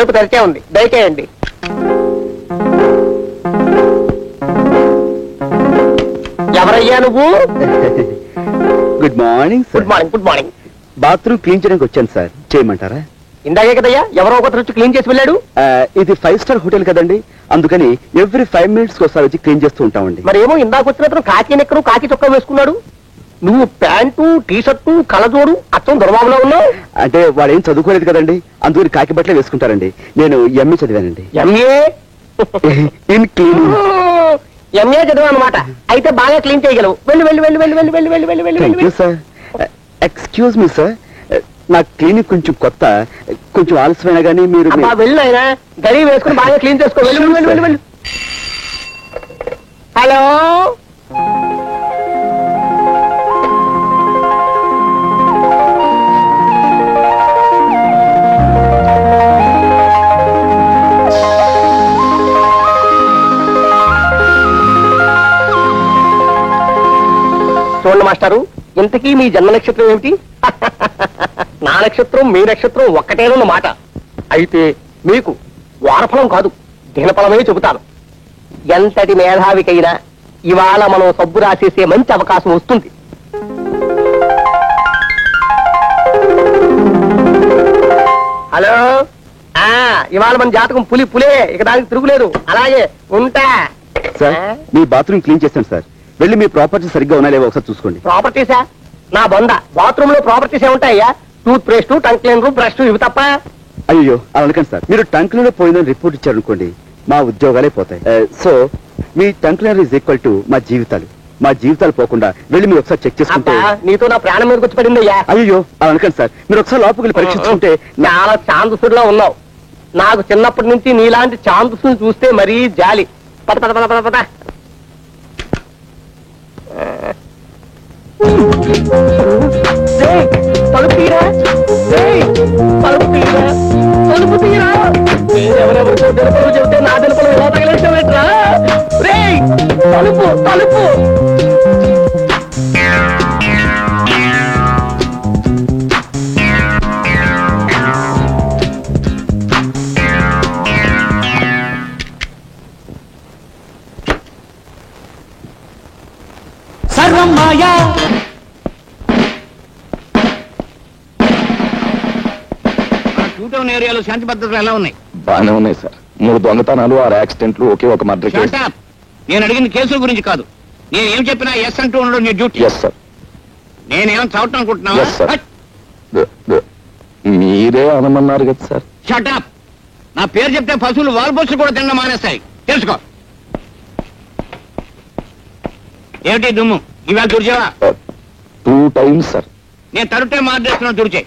తలుపు తెరిచే ఉంది, దయచేయండి. ఎవరయ్యా నువ్వు? Good morning. Good morning. Good morning. Bathroom clean చేయడానికి వచ్చాను సార్, చేయమంటారా? ఇందాకే కదయ్యా ఎవరో ఒకరు వచ్చి క్లీన్ చేసి వెళ్ళాడు. ఇది 5 స్టార్ హోటల్ కదండి, అందుకని ఎవ్రీ 5 minutes ఒకసారి వచ్చి క్లీన్ చేస్తూ ఉంటామండి. మరేమో ఇందాక వచ్చిన కాకి నెక్కరు కాకి చొక్కా వేసుకున్నాడు, నువ్వు ప్యాంటు టీషర్టు కళ్ళజోడు అచ్చం దొరబాబులో ఉన్నావు. అంటే వాడు ఏం చదువుకోలేదు కదండి, అందుకని కాకి బట్టలే వేసుకుంటారండి. నేను ఎంఏ చదివానండి. MA in cleaning. ఎంఏ చదివా అనమాట. అయితే బాగా క్లీన్ చేయగలవు. వెళ్ళి వెళ్ళి వెళ్ళి వెళ్ళి వెళ్ళి వెళ్ళి వెళ్ళి వెళ్ళి వెళ్ళి thank you sir. Excuse me sir, నా క్లినిక్ కొంచెం కొత్త, కొంచెం ఆలస్యమైనా కానీ మీరు వెళ్ళు అయినా గడి వేసుకుని బాగా క్లీన్ చేసుకో. వెళ్ళి వెళ్ళి వెళ్ళి వెళ్ళి. హలో, చూడండి మాస్టారు, ఇంతకీ మీ జన్మ నక్షత్రం ఏమిటి? నా నక్షత్రం మీ నక్షత్రం ఒక్కటేనన్న మాట. అయితే మీకు వారఫలం కాదు, దినఫలమే చెబుతాను. ఎంతటి మేధావికైనా ఇవాళ మనం సబ్బు రాసేసే మంచి అవకాశం వస్తుంది. హలో, ఇవాళ మన జాతకం పులే, ఇక దానికి తిరుగులేదు. అలాగే ఉంటా. సార్, మీ బాత్రూమ్ క్లీన్ చేస్తాను సార్, వెళ్ళి మీ ప్రాపర్టీ సరిగ్గా ఉన్నా లేవో ఒకసారి చూసుకోండి. ప్రాపర్టీసా? నా బొంద, బాత్రూమ్ లో ప్రాపర్టీస్ ఏముంటాయ్యా? Toothpaste, tongue cleaner, brush, ఇవి తప్ప. అయ్యో అలా అనకండి సార్, మీరు టంక్ క్లీనర్ పోయిందని రిపోర్ట్ ఇచ్చారనుకోండి, మా ఉద్యోగాలే పోతాయి. సో మీ tongue cleaner is equal to మా జీవితాలు పోకుండా వెళ్ళి మీరు ఒకసారి చెక్ చేసుకుంటే. నీతో నా ప్రాణం మీదకి వచ్చి పడింది అయ్యా. అయ్యో అలా అనకండి సార్, మీరు ఒకసారి లోపలికి వెళ్ళి పరీక్షించుకుంటే. చాలా ఛాందసుడిలో ఉన్నావు. నాకు చిన్నప్పటి నుంచి నీలాంటి ఛాందసుని చూస్తే మరీ జాలి. పద పద పద పద పద. తలుపు తీరా, తలుపు తీరా, తలుపు తీరా. ఎవరెవరితో తెలుపులు చెబితే నా తెలుపులు ఎలా తగిలించవేట్రా? తలుపు తలుపు. సర్వం మాయా. ఏరియాలో శాంతి భద్రతలు ఎలా ఉన్నాయి? బాగానే ఉన్నాయి సార్. 3 దొంగతనాలు, 6 యాక్సిడెంట్లు, ఒకే ఒక మర్డర్ కేసు. నేను అడిగిన కేసుల గురించి కాదు. నేను ఏం చెప్పినా ఎస్ అంటూ ఉండడం నీ డ్యూటీ. Yes sir. నేనేం చదవటం అనుకుంటున్నావా? మీరే అనమన్నారు కదా సార్. షటప్. నా పేరు చెప్తే పశువులు వాల్పోసులు కూడా తినడం మానేస్తాయి, తెలుసుకో. ఏమిటి దుమ్ము? ఇవాళ తుడిచావా? 2 times సార్. నేను తరుటే మార్చేస్తున్నాను, తుడిచే.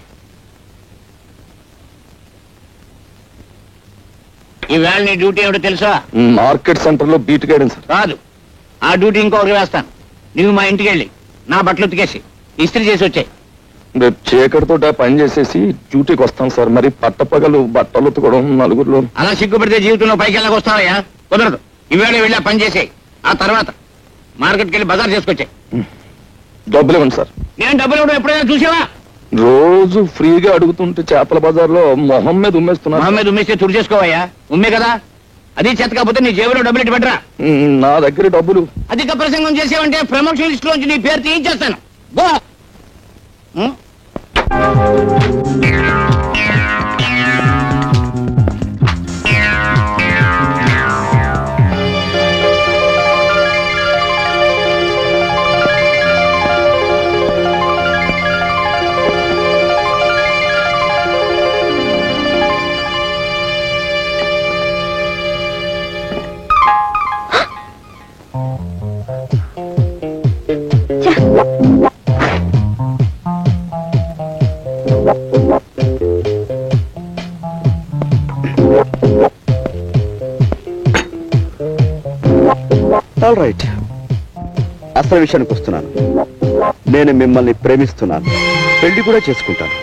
ఈవేళ నీ డ్యూటీ ఏమిటో తెలుసా? మార్కెట్ సెంటర్ లో బీట్ గైడెన్ సార్. కాదు, ఆ డ్యూటీ ఇంకొకరికి వేస్తాను. నువ్వు మా ఇంటికి వెళ్ళి నా బట్టలు ఉతికేసి ఇస్త్రీ చేసి వచ్చాయి. రేపు చీకటితో పని చేసేసి డ్యూటీకి వస్తాం సార్. మరి పట్టపగలు బట్టలు ఉతకడం నలుగురిలో. అలా సిగ్గుపడితే జీవితంలో పైకి వెళ్ళక వస్తావయ్యా? కుదరదు. ఈవేళ వెళ్ళి ఆ పని చేసేయి. ఆ తర్వాత మార్కెట్కి వెళ్ళి బజార్ చేసుకొచ్చాయి. డబ్బులు ఇవ్వండి సార్. నేను డబ్బులు ఇవ్వడం ఎప్పుడైనా చూసావా? రోజు ఫ్రీగా అడుగుతుంటే చేపల బజార్లో మొహం మీద ఉమ్మేస్తున్నా. మొహం మీద ఉమ్మేస్తే తుడి చేసుకోవయ్యా. ఉమ్మే కదా, అది చేత కాకపోతే నీ జేబులో డబ్బులు ఇటు పెట్టరా. నా దగ్గర డబ్బులు. అధిక ప్రసంగం చేసావంటే ప్రమోషన్ లిస్ట్ లోంచి నీ పేరు తీయించేస్తాను. గో. ఆల్ రైట్, అసలు విషయానికి వస్తున్నాను. నేను మిమ్మల్ని ప్రేమిస్తున్నాను, పెళ్లి కూడా చేసుకుంటాను.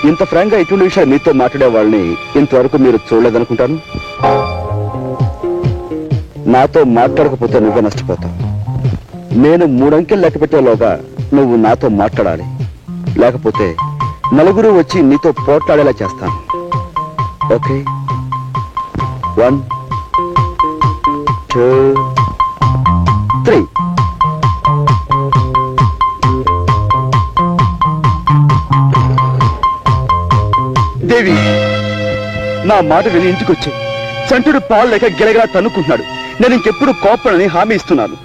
ఇంత ఫ్రాంక్ గా ఇటువంటి విషయాలు మీతో మాట్లాడే వాళ్ళని ఇంతవరకు మీరు చూడలేదనుకుంటాను. నాతో మాట్లాడకపోతే నువ్వే నష్టపోతావు. నేను 3 అంకెలు లెక్క పెట్టేలోగా నువ్వు నాతో మాట్లాడాలి, లేకపోతే నలుగురు వచ్చి నీతో పోట్లాడేలా చేస్తాను. ఓకే 1 2 3 దేవి నా మాట విని ఇంటికి వచ్చి చంటుడు పాలు లేక గిలగిలా తన్నుకుంటున్నాడు. నేను ఇంకెప్పుడు కోపడని హామీ ఇస్తున్నాను.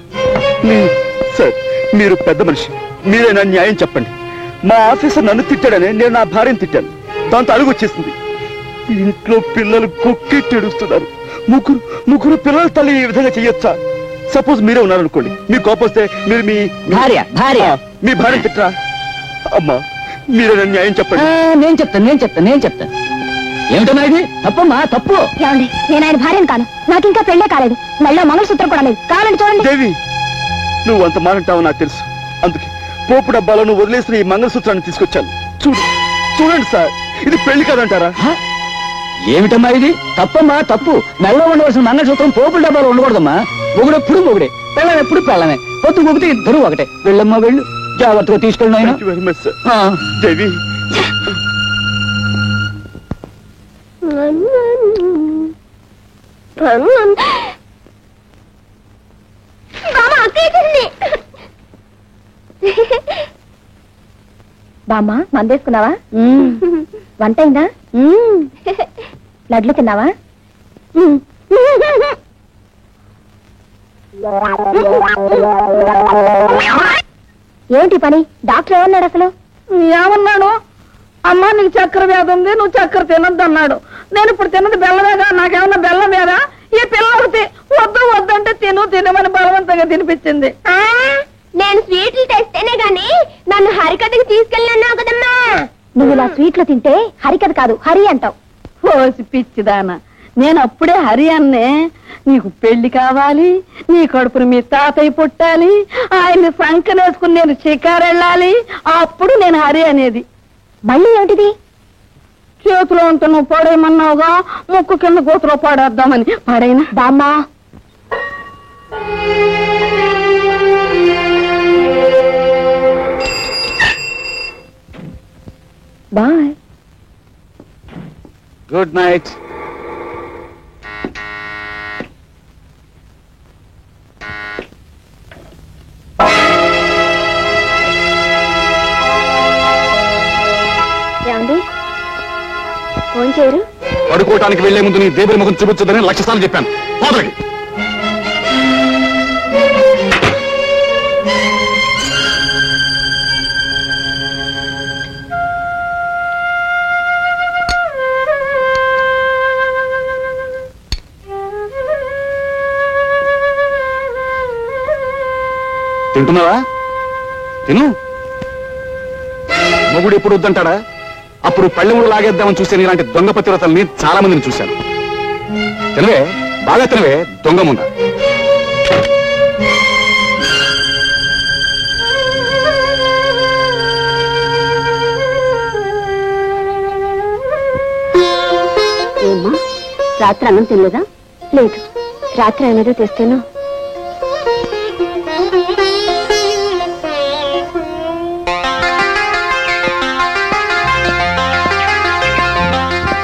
సార్, మీరు పెద్ద మనిషి, మీరే నా న్యాయం చెప్పండి. మా ఆఫీసర్ నన్ను తిట్టాడని నేను నా భార్యను తిట్టాను. దాంతో అడుగు వచ్చేసింది. ఇంట్లో పిల్లలు కొక్కెట్టి ఏడుస్తున్నారు. ముగ్గురు పిల్లల తల్లి ఈ విధంగా చెయ్యొచ్చా? సపోజ్ మీరే ఉన్నారనుకోండి, మీ కోపం వస్తే మీరు మీ మీ భార్యను తిట్టరా? అమ్మా, మీరే నా న్యాయం చెప్పండి. నేను చెప్తాను ఏమిటన్నా ఇది? తప్పమ్మా, తప్పు. ఏమండి, నేను ఆయన భార్యను కాను. నాకు ఇంకా పెళ్ళే కాలేదు. మెళ్ళో మంగళసూత్రం కూడా లేదు. కావాలండి చూడండి. దేవి, నువ్వు అంత మానంటావు నాకు తెలుసు. అందుకే పోపు డబ్బాలో నువ్వు వదిలేసిన ఈ మంగళసూత్రాన్ని తీసుకొచ్చాను. చూడండి సార్, ఇది పెళ్లి కాదంటారా? ఏమిటమ్మా ఇది? తప్పమ్మా, తప్పు. మెళ్ళో ఉండవలసిన మంగళసూత్రం పోపుల డబ్బాలో ఉండకూడదమ్మా. మొగుడెప్పుడు మొగుడే, పెళ్ళం ఎప్పుడు పెళ్ళమే. పొత్తు మొగితే ఇద్దరు ఒకటే. వెళ్ళమ్మా, వెళ్ళు. జాగ్రత్తగా తీసుకెళ్ళిన ఆయన. Thank you very much, sir. దేవి, బామ్మ, మందేసుకున్నావా? వంట అయిందా? లడ్లు తిన్నావా? ఏంటి పని? డాక్టర్ ఏమన్నాడు అసలు? ఏమన్నాడు? అమ్మా, నీకు చక్కెర వ్యాధి ఉంది, నువ్వు చక్కెర తినద్దు అన్నాడు. నేను ఇప్పుడు తిన్నది బెల్లమేగా, నాకేమన్నా బెల్లం వేదా? ఈ పిల్లలకి వద్దంటే తినమని బలవంతంగా తినిపించింది. నేను స్వీట్లు తెస్తేనే గాని నన్ను హరికథకి తీసుకెళ్ళినావు కదమ్మా. నువ్వు ఇలా స్వీట్లు తింటే హరికథ కాదు, హరి అంటావు. ఓసి పిచ్చిదానా, నేను అప్పుడే హరి అన్నే. నీకు పెళ్లి కావాలి, నీ కడుపును మీ తాతయ్య పుట్టాలి, ఆయన్ని సంకనేసుకుని నేను షికారు వెళ్ళాలి, అప్పుడు నేను హరి అనేది. మళ్ళీ ఏమిటిది? చేతిలో ఉంటే నువ్వు పడేయమన్నావుగా, ముక్కు కింద కూతురు పడేద్దామని. పడైనా బామ్మా, బాయ్. Good night. ఏమండి, ఫోన్ చేయరు? పడుకోవటానికి వెళ్లే ముందు నీ దేవుడి ముఖం చూపించదని లక్షసార్లు చెప్పాను. పోదలకి తింటున్నావా? తిను. మొగుడు ఎప్పుడు వద్దంటాడా? అప్పుడు పళ్ళెముడు లాగేద్దామని చూసాను. ఇలాంటి దొంగ పతివ్రతల్ని చాలా మందిని చూశాను. తినవే, బాగా తినవే, దొంగ ముండ. ఏమ్మా, రాత్రి అన్నం తినలేదా? లేదు, రాత్రి ఏమేదో తెస్తాను.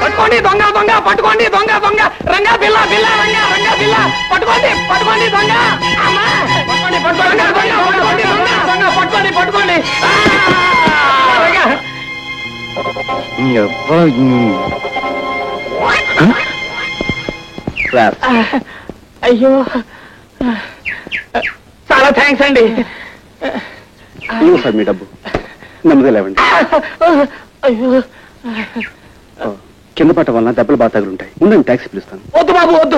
పట్టుకోండి దొంగ దొంగ, పట్టుకోండి దొంగ దొంగ, రంగా బిల్ల బిల్ల, రంగా బిల్ల, పట్టుకోండి పట్టుకోండి దొంగ, అమ్మా, పట్టుకోండి పట్టుకోండి దొంగ, పట్టుకోండి దొంగ దొంగ, పట్టుకోండి పట్టుకోండి. అయ్యో, చాలా థ్యాంక్స్ అండి. సార్, మీ డబ్బు నెమ్మది లేవండి. అయ్యో, కింద పట్ట వలన దెబ్బలు బాగా తగులుంటాయి. ముందు ట్యాక్సీ పిలుస్తాను. వద్దు బాబు, వద్దు.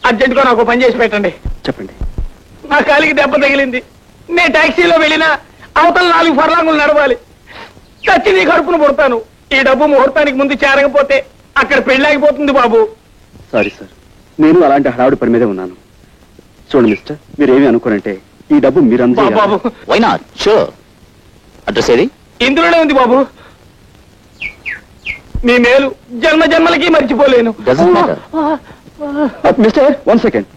అర్జెంటుగా నాకు పని చేసి పెట్టండి. చెప్పండి. నా కాలికి దెబ్బ తగిలింది. నేను టాక్సీలో వెళ్ళినా అవతల 4 ఫర్లాంగులు నడవాలి. చచ్చి నీ కడుపును పుడతాను. ఈ డబ్బు ముహూర్తానికి ముందు చేరకపోతే అక్కడ పెళ్ళాగిపోతుంది బాబు. సారీ సార్, నేను అలాంటి హడావుడి పని మీదే ఉన్నాను. చూడండి మిస్టర్, మీరేమి అనుకోనంటే ఈ డబ్బు మీరందరూ. బాబు, వై నాట్? షూర్. అడ్రస్ ఏది? ఇందులోనే ఉంది బాబు. నీ మేలు జన్మ జన్మలకి మర్చిపోలేను. Mister, 1 second.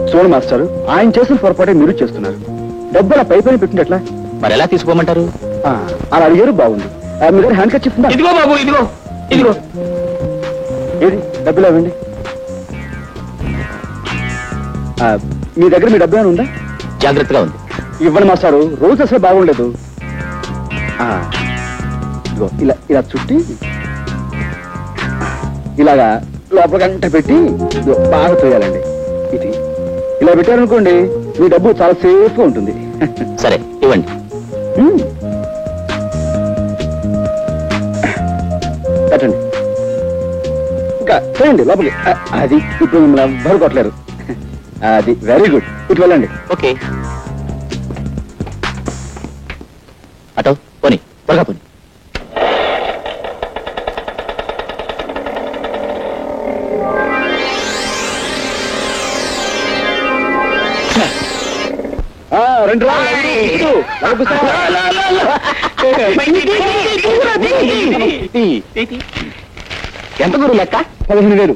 చూడండి మాస్టర్, ఆయన చేసిన పొరపాటే మీరు చేస్తున్నారు. డబ్బు అలా పై పైన పెట్టినట్లా? మరి ఎలా తీసుకోమంటారు? అలా అడిగారు, బాగుంది. మీ దగ్గర హ్యాండ్ కట్ చెప్తుందా? ఇదిగో బాబు, ఇదిగో. ఇదిగో ఏది డబ్బులు ఇవ్వండి. మీ దగ్గర మీ డబ్బు ఏమైనా ఉందా? జాగ్రత్తగా ఉంది. ఇవ్వండి మాస్టారు, రోజు అసలు బాగుండలేదు. ఇదిగో ఇలా ఇలా చుట్టి ఇలాగా లోపల గంట పెట్టి ఇదిగో బాగా తోయాలండి. ఇది ఇలా పెట్టారనుకోండి మీ డబ్బు చాలా సేఫ్గా ఉంటుంది. సరే ఇవ్వండి. పెట్టండి. ఇంకా చేయండి లోపలికి. అది ఇప్పుడు మిమ్మల్ని ఎవ్వరు కొట్టలేరు. అది వెరీ గుడ్. ఇటు వెళ్ళండి. ఓకే. అటో పోనీ, త్వరగా పోనీ. రెండు ఎంత గురువు లెక్క? 15,000.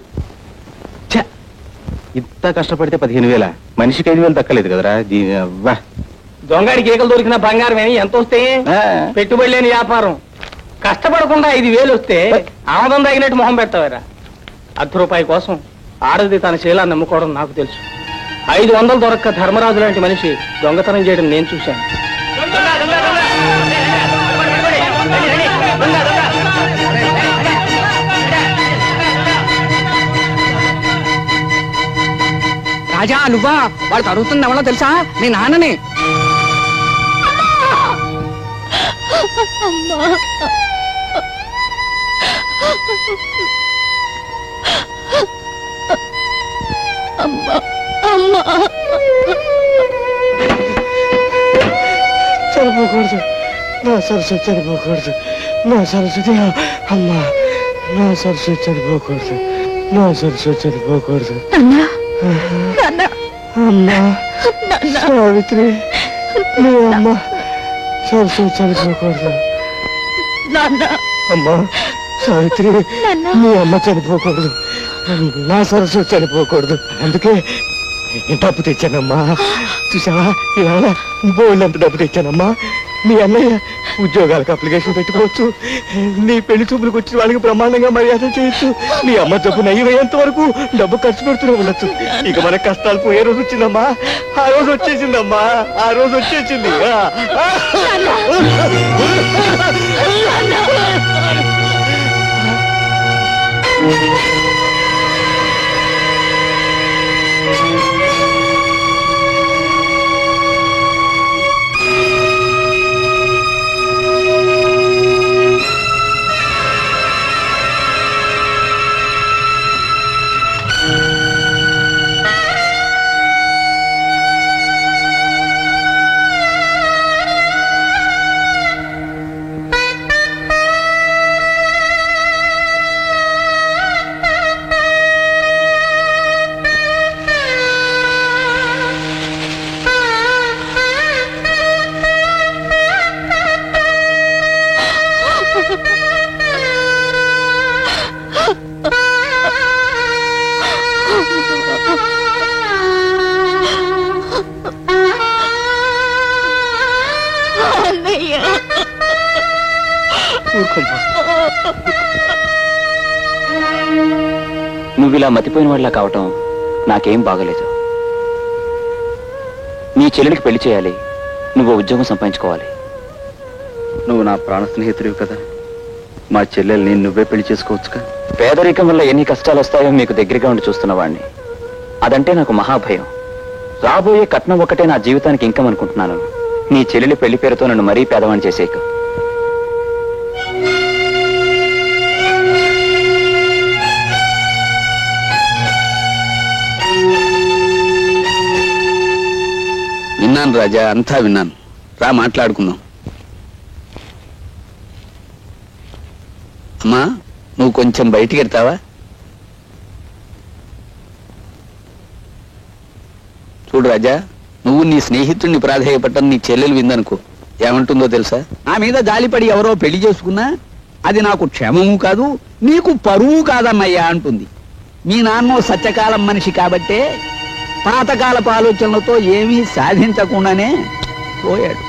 ఇంత కష్టపడితే 15,000, మనిషికి 5,000 దక్కలేదు కదరా. దొంగడికి ఏకలు దొరికిన బంగారం ఏమి ఎంత వస్తే పెట్టుబడి లేని వ్యాపారం. కష్టపడకుండా 5,000 వస్తే ఆమదం తగినట్టు మొహం పెడతావారా? ₹10 కోసం ఆడది తన శీలాన్ని నమ్ముకోవడం నాకు తెలుసు. 500 దొరక్క ధర్మరాజు లాంటి మనిషి దొంగతనం చేయడం నేను చూశాను. రాజా నువ్వా? వాడు తరుగుతుంది ఎవరో తెలుసా? నీ నాన్నని. చనిపోకూడదు నా సరస్వతి, చనిపోకూడదు నా సరస్వతి. అమ్మా నా సరస్వతి చనిపోకూడదు, నా సరస్వతి చనిపోకూడదు. అమ్మా సావిత్రి, నీ అమ్మ సరస్వతి చనిపోకూడదు. అమ్మా సావిత్రి, నీ అమ్మ చనిపోకూడదు, నా సరస్వతి చనిపోకూడదు. అందుకే డబ్బు తెచ్చానమ్మా. చూసావా, ఇవాళ బోల్డంత డబ్బు తెచ్చానమ్మా. మీ అన్నయ్య ఉద్యోగాలకు అప్లికేషన్ పెట్టుకోవచ్చు, నీ పెళ్లి చూపులకు వచ్చిన వాళ్ళకి బ్రహ్మాండంగా మర్యాద చేయొచ్చు. మీ అమ్మ జబ్బు నయ్యమయ్యేంత వరకు డబ్బు ఖర్చు పెడుతూనే ఉండొచ్చు. ఇక మన కష్టాలు పోయే రోజు వచ్చిందమ్మా. ఆ రోజు వచ్చేసిందమ్మా, ఆ రోజు వచ్చేసింది. నువ్విలా మతిపోయిన వాళ్ళ కావటం నాకేం బాగలేదు. నీ చెల్లెలికి పెళ్లి చేయాలి, నువ్వు ఉద్యోగం సంపాదించుకోవాలి. నువ్వు నా ప్రాణ స్నేహితుడివి కదా, మా చెల్లెల్ని నువ్వే పెళ్లి చేసుకోవచ్చుగా. పేదరికం వల్ల ఎన్ని కష్టాలు వస్తాయో మీకు దగ్గరగా ఉండి చూస్తున్నవాడిని. అదంటే నాకు మహాభయం. రాబోయే కట్నం ఒక్కటే నా జీవితానికి ఇంకం అనుకుంటున్నాను. నీ చెల్లెలి పెళ్లి పేరుతో నన్ను మరీ పేదవాణ్ణి చేసేకు. విన్నాను రాజా, అంతా విన్నాను. రా మాట్లాడుకుందాం. అమ్మా నువ్వు కొంచెం బయటికి వెళ్తావా? చూడు రాజా, నువ్వు నీ స్నేహితుడిని ప్రాధేయపట్టని నీ చెల్లెలు విందనుకో, ఏమంటుందో తెలుసా? నా మీద జాలిపడి ఎవరో పెళ్లి చేసుకున్నా అది నాకు క్షేమము కాదు, నీకు పరువు కాదన్నయ్యా అంటుంది. మీ నాన్నో సత్యకాలం మనిషి కాబట్టే పాతకాలపు ఆలోచనలతో ఏమీ సాధించకుండానే పోయాడు.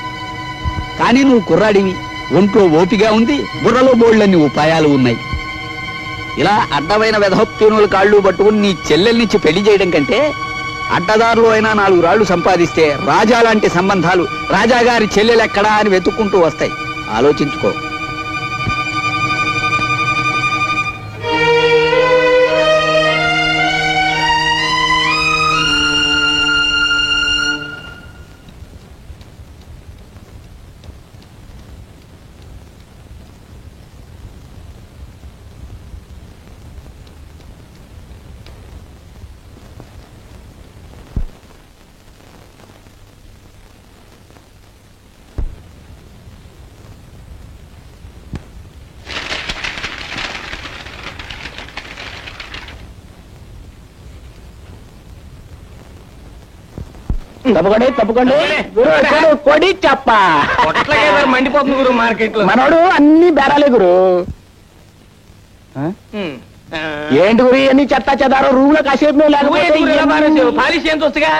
కానీ నువ్వు కుర్రాడివి, ఒంట్లో ఓపిగా ఉంది, బుర్రలో బోళ్ళన్ని ఉపాయాలు ఉన్నాయి. ఇలా అడ్డమైన వెధోప్తీనుల కాళ్ళు పట్టుకుని నీ చెల్లెల్నిచ్చి పెళ్లి చేయడం కంటే అడ్డదారులు అయినా 4 రాళ్లు సంపాదిస్తే రాజా లాంటి సంబంధాలు రాజాగారి చెల్లెలెక్కడా అని వెతుక్కుంటూ వస్తాయి. ఆలోచించుకో. తప్పకండి తప్పకండి గురు కొడి చెప్ప మండిపోతుంది గురు మార్కెట్ లో. మనోడు అన్ని బేరాలే గురు. ఏంటి గురి అన్ని చెత్త చెదారు రూమ్ లో కాసేపు మేము లేకపోతే పాలిష్ ఎంత వస్తుగా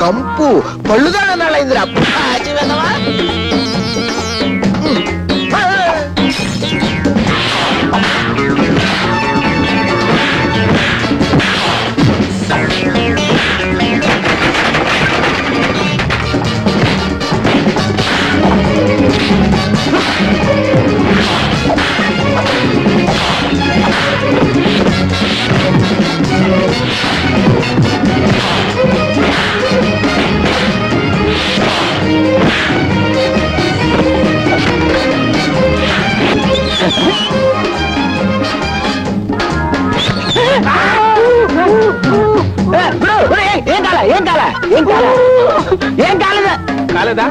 కంపు పళ్ళుదాడైందిరా. ఏం కాలేదా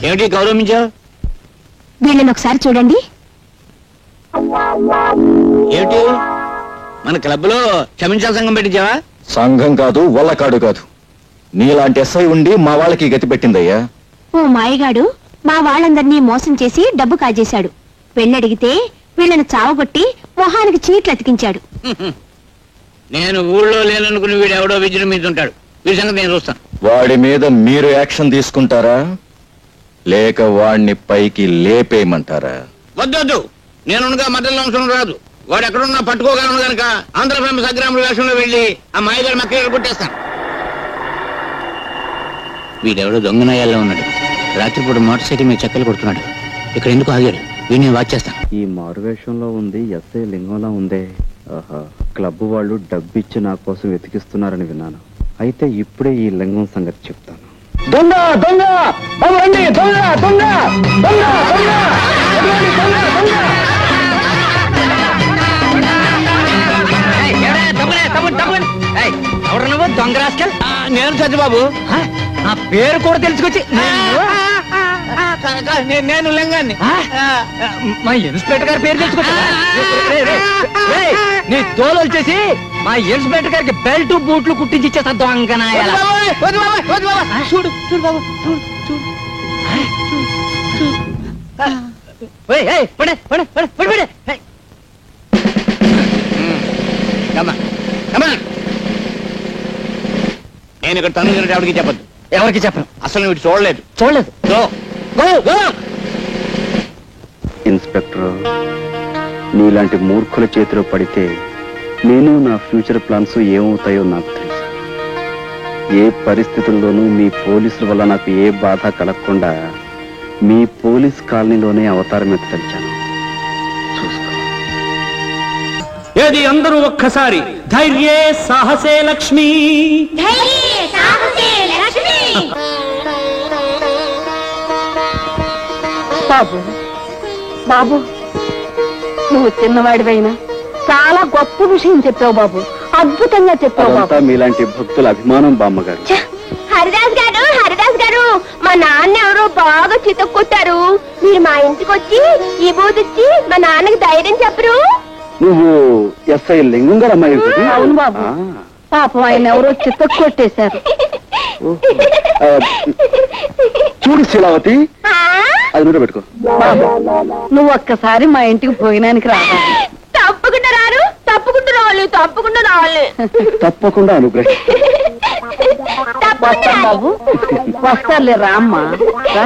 ఏమిటి గౌరవించావు? వీళ్ళని ఒకసారి చూడండి. ఏమిటి మన క్లబ్ లో క్షమించాల సంఘం పెట్టించావా? సంఘం కాదు, వల్లకాడు కాదు. నీలాంటి ఎస్ఐ ఉండి మా వాళ్ళకి గతి పెట్టిందయ్యా. ఓ మాయగాడు మా వాళ్ళందరినీ మోసం చేసి డబ్బు కాజేశాడు. పెళ్ళడిగితే వీళ్ళని చావగొట్టి మొహానికి చీట్లు అతికించాడు. నేను ఊళ్ళో లేననుకుని వీడు ఎవడో విజృంభించుంటాడు. వీడి సంగతి నేను చూస్తాను. వాడి మీద మీరు యాక్షన్ తీసుకుంటారా లేక వాడిని పైకి లేపేయమంటారా? వద్దొద్దు, నేనుగా మధ్యలో అంశం రాదు. వాడు ఎక్కడున్నా పట్టుకోగలను కనుక ఆంధ్ర ఫేమస్ అగ్రాముల వేషంలో వెళ్ళి ఆ మాయగారి మక్కలు కొట్టేస్తాను. వీడెవడో దొంగనాయాల్లో ఉన్నాడు. రాత్రిపూట మోటార్ సైకిల్ మీద చెక్కలు కొడుతున్నాడు. ఇక్కడ ఎందుకు ఆగాడు? వీడిని వాచ్ చేస్తాను. ఈ మారువేషంలో ఉంది ఎస్ఐ లింగంలా ఉందే. ఆహా, క్లబ్ వాళ్ళు డబ్బిచ్చి నా కోసం వెతికిస్తున్నారని విన్నాను. అయితే ఇప్పుడే ఈ లింగం సంగతి చెప్తాను. దొంగ దొంగ బాబు రండి, దొంగ దొంగ దొంగ దొంగ ఎటువంటి దొంగ దొంగ. ఎవరు నువ్వు దొంగ రాస్కల్? నేను సత్యబాబు. నా పేరు కూడా తెలుసుకొచ్చి నేను లింగాన్ని మా ఇన్స్పెక్టర్ గారి పేరు తెలుసుకొచ్చి నీ తోలు వచ్చేసి మా ఇన్స్పెక్టర్ గారికి బెల్ట్ బూట్లు కుట్టించి ఇచ్చేస్తా దొంగనాయాల. చూడు చూడు బాబు చూడు చూడు పడే పడే పడే పడే పడే. నేను ఇక్కడ తను ఎవరికి చెప్పద్దు. ఎవరికి చెప్పను. అసలు వీడు చూడలేదు. చూడలేదు. ఇన్స్పెక్టర్, నీలాంటి మూర్ఖుల చేతిలో పడితే నేను నా ఫ్యూచర్ ప్లాన్స్ ఏమవుతాయో నాకు తెలుసు. ఏ పరిస్థితుల్లోనూ మీ పోలీసుల వల్ల నాకు ఏ బాధ కలగకుండా మీ పోలీస్ కాలనీలోనే అవతారం ఎత్తలిచాను. చూసుకో. ఏది అందరూ ఒక్కసారి ధైర్యే సాహసే లక్ష్మి. బాబు బాబు, నువ్వు చిన్నవాడివైనా చాలా గొప్ప విషయం చెప్పావు బాబు. అద్భుతంగా చెప్పావు బాబు. అదంతా మీలాంటి భక్తుల అభిమానం బామ్మగారు. హరిదాస్ గారు మా నాన్న ఎవరో బాగా చితక్కొట్టారు. మీరు మా ఇంటికి వచ్చి ఈ బూదిచ్చి మా నాన్నకి ధైర్యం చెప్పరు? నువ్వు ఎస్ఐ లింగం గారు అమ్మాయి కదా? అవును బాబు. పాపం ఆయన ఎవరో చిత్తకు కొట్టేశారు. చూడు శీలావతి, అది నూట పెట్టుకో. బాబు, నువ్వు ఒక్కసారి మా ఇంటికి భోజనానికి రావాలి. తప్పకుండా రారు? తప్పకుండా రావాలి. తప్పకుండా రావాలి. తప్పకుండా అనుగ్రహం. వస్తాను బాబు, వస్తారులే. రామ్మా రా.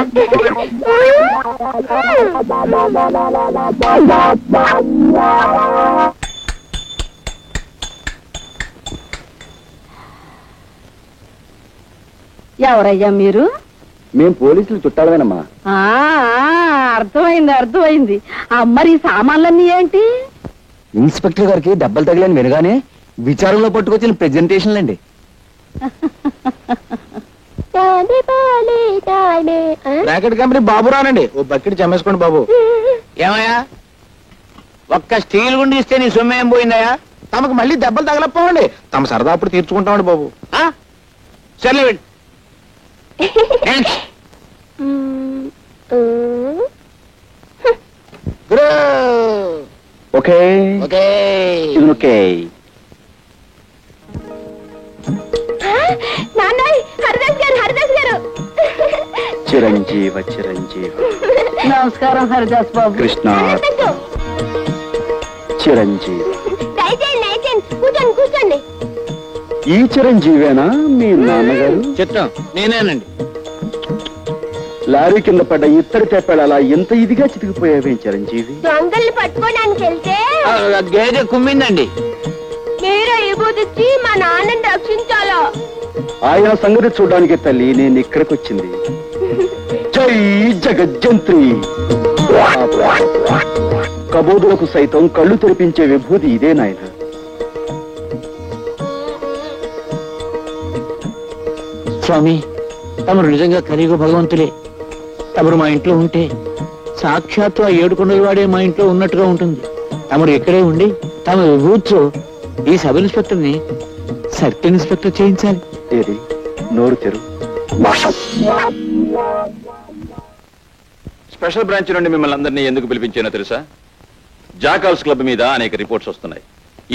ఎవరయ్యా మీరు? మేం పోలీసులు చుట్టాలమేనమ్మా. అర్థమైంది అర్థమైంది. మరి ఈ సామాన్లన్నీ ఏంటి? ఇన్స్పెక్టర్ గారికి దెబ్బలు తగిలని వినగానే విచారంలో పట్టుకొచ్చిన ప్రెజెంటేషన్లు అండి. బ్రాకెట్ కంపెనీ బాబు రానండి. ఓ బకెట్ చమ్మేసుకోండి బాబు. ఏమయ్యా, ఒక్క స్టీల్ గుండి ఇస్తే నీ సొమ్ము ఏం పోయిందయ్యా? తమకు మళ్ళీ దెబ్బలు తగలపోవండి. తమ సరదా అప్పుడు తీర్చుకుంటామండి బాబు. సర్లే వెళ్ళి. ఓకే ఓకే ఇది ఓకే. హరిదాస్ గారు చిరంజీవ చిరంజీవ. నమస్కారం హరిదాస్ బాబు. కృష్ణ చిరంజీవి. కూర్చోండి కూర్చోండి. ఈ చిరంజీవేనా మీ నాన్నగారు? చిత్తం నేనేనండి. లారీ కింద పడ్డ ఇత్తడి తెప్పాడు అలా ఎంత ఇదిగా చితికిపోయావే చిరంజీవి? దొంగల్ని పట్టుకోవడానికి వెళ్తే గేదె కుమ్మిందండి. మీరు ఇబూదిచ్చి మా నాన్నని రక్షించాలా? ఆయన సంగతి చూడడానికి తల్లి నేను ఇక్కడికి వచ్చింది. జై జగజ్జంత్రి. కబోదులకు సైతం కళ్ళు తెరిపించే విభూతి ఇదే నాయన. స్వామి, తమరు నిజంగా కలియుగ భగవంతులే. తమరు మా ఇంట్లో ఉంటే సాక్షాత్తు ఆ ఏడుకొండల వాడే మా ఇంట్లో ఉన్నట్టుగా ఉంటుంది. తమరు ఇక్కడే ఉండి తమ విభూతితో ఈ సబ్ ఇన్స్పెక్టర్ ని సర్కిల్ ఇన్స్పెక్టర్ చేయించాలి. ఏది నోరు తెరు. స్పెషల్ బ్రాంచ్ నుండి మిమ్మల్ని అందరినీ ఎందుకు పిలిపించానో తెలుసా? జాకాల్స్ క్లబ్ మీద అనేక రిపోర్ట్స్ వస్తున్నాయి.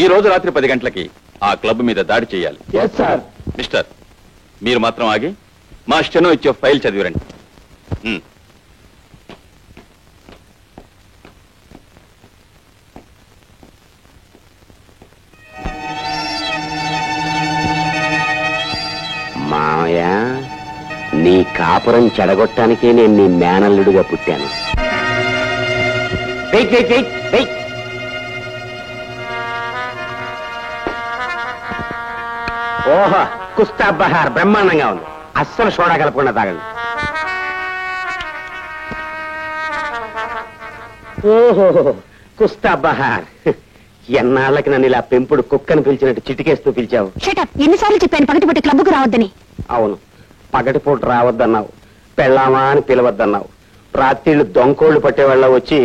ఈ రోజు రాత్రి 10 గంటలకి ఆ క్లబ్ మీద దాడి చేయాలి. మిస్టర్, మీరు మాత్రం ఆగి మా స్టెనో ఇచ్చే ఫైల్ చదివిరండి. మామయ్య, నీ కాపురం చెడగొట్టానికే నేను నీ మేనల్లుడిగా పుట్టాను. ఓహో, కుస్తా బహార్ బ్రహ్మాండంగా ఉంది. అస్సలు సోడా కలపకుండా తాగండి. ఓహో కుస్తా బహార్, ఎన్నాళ్ళకి నన్ను ఇలా పెంపుడు కుక్కని పిలిచినట్టు చిటికేస్తూ పిలిచావు. షటప్, ఎన్నిసార్లు చెప్పాను పగటిపూట క్లబ్కు రావద్దని. అవును, పగటిపూట రావద్దన్నావు, పెళ్ళామా అని పిలవద్దన్నావు. రాత్రిళ్ళు దొంకోళ్లు పట్టేవాళ్ళ వచ్చి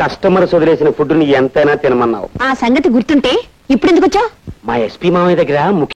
కస్టమర్స్ వదిలేసిన ఫుడ్ ని ఎంతైనా తినమన్నావు. ఆ సంగతి గుర్తుంటే ఇప్పుడు ఎందుకు వచ్చావు? మా ఎస్పీ మామయ్య దగ్గర